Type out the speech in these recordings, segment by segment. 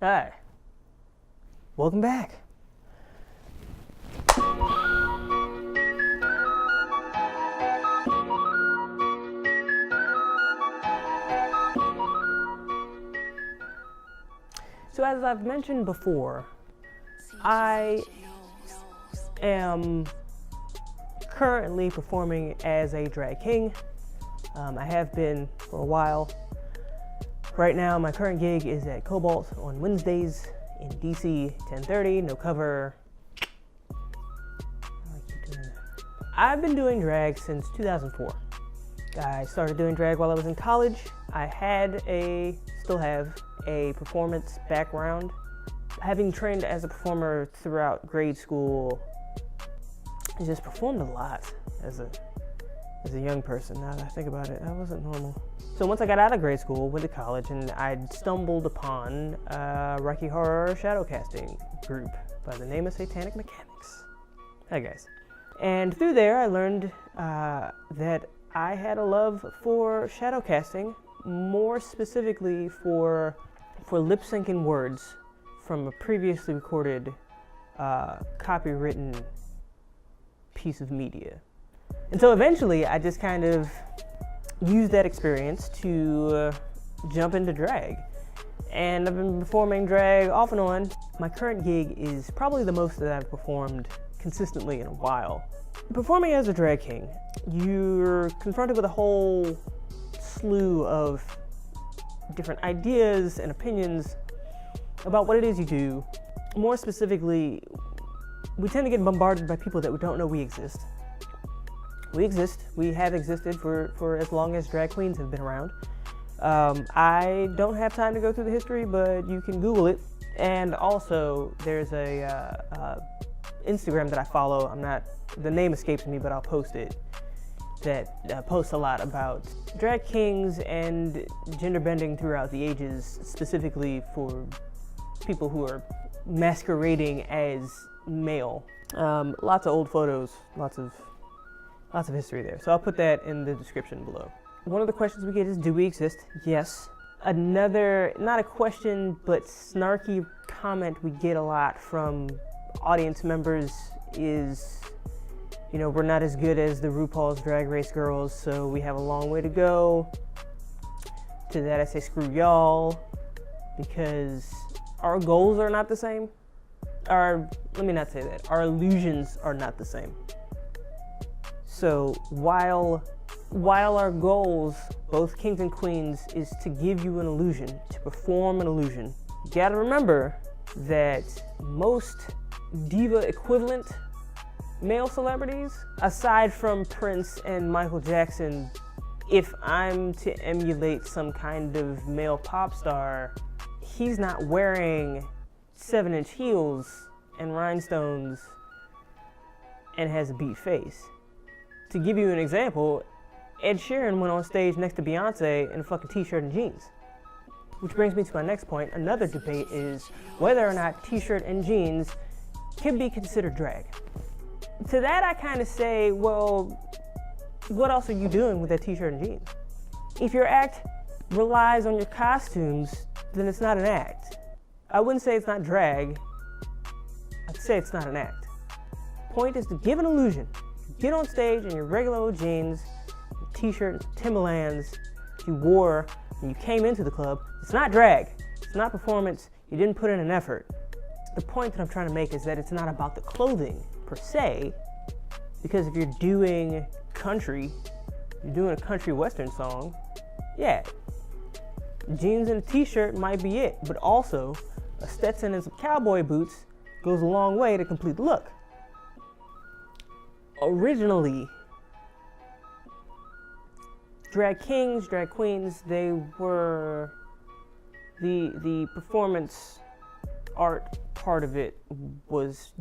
Hi, welcome back. So as I've mentioned before, I am currently performing as a drag king. I have been for a while. Right now, my current gig is at Cobalt on Wednesdays in DC, 10:30, no cover. I've been doing drag since 2004. I started doing drag while I was in college. I still have a performance background. Having trained as a performer throughout grade school, I just performed a lot as a young person. Now that I think about it, I wasn't normal. So once I got out of grade school, went to college, and I stumbled upon a Rocky Horror shadow casting group by the name of Satanic Mechanics. Hi guys. And through there, I learned that I had a love for shadow casting, more specifically for lip-syncing words from a previously recorded copywritten piece of media. And so eventually I just kind of used that experience to jump into drag. And I've been performing drag off and on. My current gig is probably the most that I've performed consistently in a while. Performing as a drag king, you're confronted with a whole slew of different ideas and opinions about what it is you do. More specifically, we tend to get bombarded by people that we don't know we exist. We exist. We have existed for as long as drag queens have been around. I don't have time to go through the history, but you can Google it. And also, there's a Instagram that I follow. The name escapes me, but I'll post it. That posts a lot about drag kings and gender bending throughout the ages, specifically for people who are masquerading as male. Lots of old photos, lots of history there. So I'll put that in the description below. One of the questions we get is, do we exist? Yes. Another, not a question, but snarky comment we get a lot from audience members is, you know, we're not as good as the RuPaul's Drag Race girls, so we have a long way to go. To that I say, screw y'all, because our goals are not the same. Let me not say that. Our illusions are not the same. So while our goals, both kings and queens, is to give you an illusion, to perform an illusion, you gotta remember that most diva equivalent male celebrities, aside from Prince and Michael Jackson, if I'm to emulate some kind of male pop star, he's not wearing 7-inch heels and rhinestones and has a beat face. To give you an example, Ed Sheeran went on stage next to Beyonce in a fucking t-shirt and jeans. Which brings me to my next point. Another debate is whether or not t-shirt and jeans can be considered drag. To that I kind of say, well, what else are you doing with that t-shirt and jeans? If your act relies on your costumes, then it's not an act. I wouldn't say it's not drag. I'd say it's not an act. Point is to give an illusion. Get on stage in your regular old jeans, your t-shirt, and Timberlands you wore when you came into the club. It's not drag. It's not performance. You didn't put in an effort. The point that I'm trying to make is that it's not about the clothing per se, because if you're doing country, you're doing a country western song, yeah, jeans and a t-shirt might be it, but also a Stetson and some cowboy boots goes a long way to complete the look. Originally, drag kings, drag queens, they were the performance art part of it was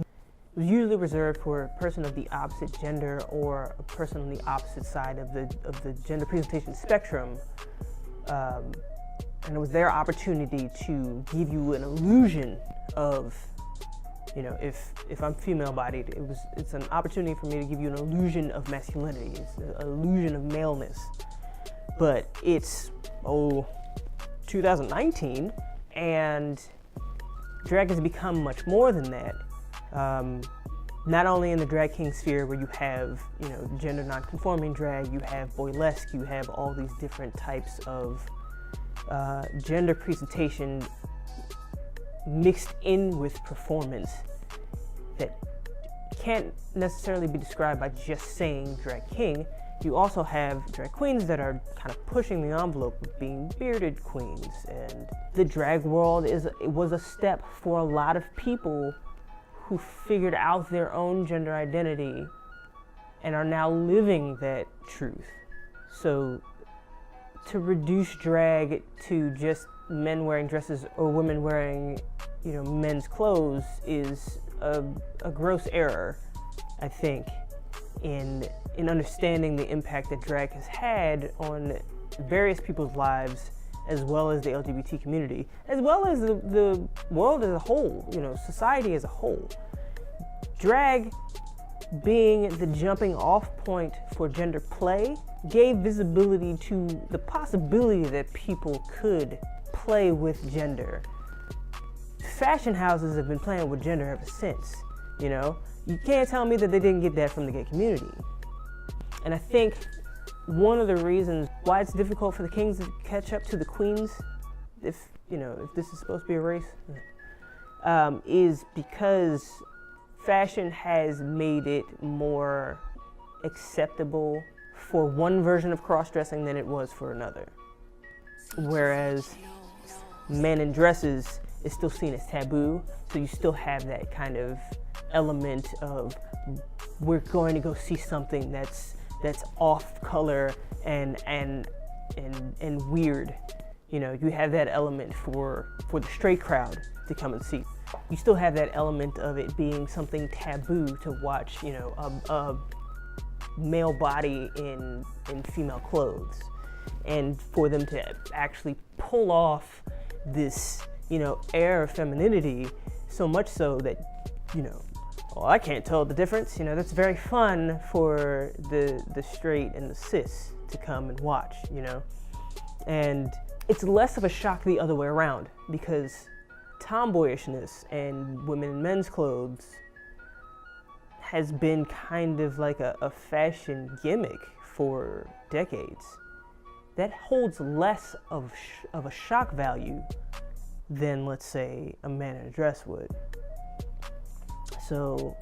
usually reserved for a person of the opposite gender or a person on the opposite side of the gender presentation spectrum, and it was their opportunity to give you an illusion of, you know, if I'm female-bodied, it's an opportunity for me to give you an illusion of masculinity, it's an illusion of maleness. But it's 2019, and drag has become much more than that. Not only in the drag king sphere where you have, you know, gender non-conforming drag, you have boylesque, you have all these different types of gender presentation mixed in with performance that can't necessarily be described by just saying drag king. You also have drag queens that are kind of pushing the envelope with being bearded queens, and the drag world was a step for a lot of people who figured out their own gender identity and are now living that truth. So to reduce drag to just men wearing dresses or women wearing, you know, men's clothes is a gross error, I think, in understanding the impact that drag has had on various people's lives, as well as the LGBT community, as well as the world as a whole, you know, society as a whole. Drag, being the jumping off point for gender play, gave visibility to the possibility that people could play with gender. Fashion houses have been playing with gender ever since, you know? You can't tell me that they didn't get that from the gay community. And I think one of the reasons why it's difficult for the kings to catch up to the queens, if this is supposed to be a race, is because fashion has made it more acceptable for one version of cross-dressing than it was for another. Whereas men in dresses is still seen as taboo, so you still have that kind of element of, we're going to go see something that's off color and weird. You know, you have that element for the straight crowd to come and see. You still have that element of it being something taboo to watch, you know, a male body in female clothes. And for them to actually pull off this, you know, air of femininity, so much so that, you know, well, I can't tell the difference. You know, that's very fun for the straight and the cis to come and watch, you know. And it's less of a shock the other way around, because tomboyishness and women in men's clothes has been kind of like a fashion gimmick for decades. That holds less of a shock value than, let's say, a man in a dress would. So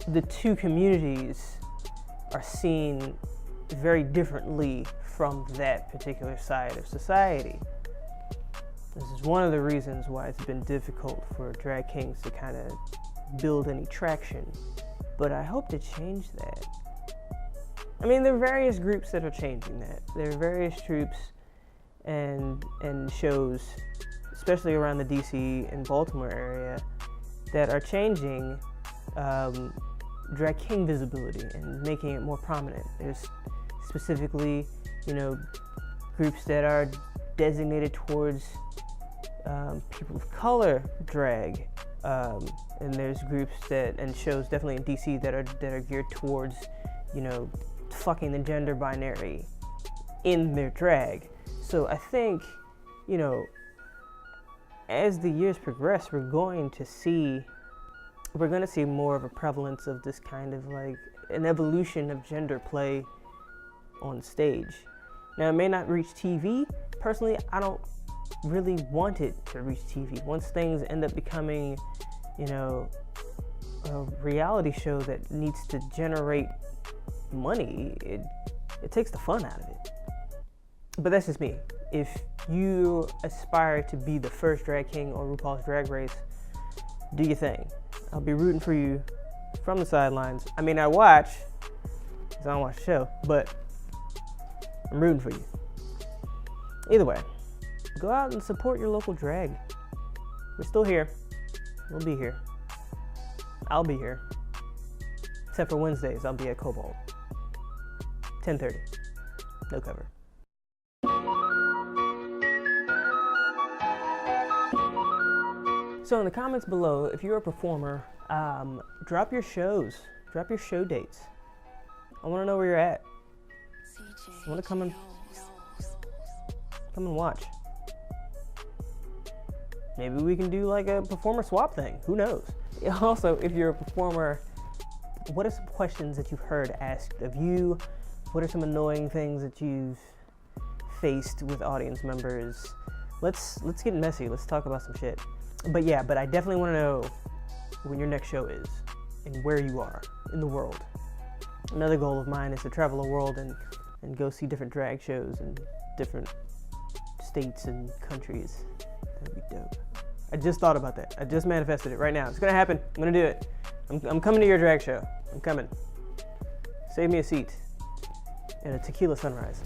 the two communities are seen very differently from that particular side of society. This is one of the reasons why it's been difficult for drag kings to kind of build any traction. But I hope to change that. I mean, there are various groups that are changing that. There are various troops and shows, especially around the DC and Baltimore area, that are changing drag king visibility and making it more prominent. There's specifically, you know, groups that are designated towards people of color drag, and there's groups and shows definitely in DC that are geared towards, you know, fucking the gender binary in their drag. So I think, you know, as the years progress, we're going to see more of a prevalence of this kind of like an evolution of gender play on stage. Now, it may not reach TV. Personally, I don't really want it to reach TV. Once things end up becoming, you know, a reality show that needs to generate money, it takes the fun out of it. But that's just me. If you aspire to be the first drag king on RuPaul's Drag Race, do your thing. I'll be rooting for you from the sidelines. I may not watch, because I don't watch the show, but I'm rooting for you. Either way, go out and support your local drag. We're still here. We'll be here. I'll be here. Except for Wednesdays, I'll be at Cobalt. 10:30. No cover. So in the comments below, if you're a performer, drop your shows, drop your show dates. I want to know where you're at. I want to come and watch. Maybe we can do like a performer swap thing. Who knows? Also, if you're a performer, what are some questions that you've heard asked of you? What are some annoying things that you've faced with audience members? Let's get messy. Let's talk about some shit. But I definitely want to know when your next show is and where you are in the world. Another goal of mine is to travel the world and go see different drag shows in different states and countries. That'd be dope. I just thought about that. I just manifested it right now. It's gonna happen. I'm gonna do it. I'm coming to your drag show. I'm coming. Save me a seat and a tequila sunrise.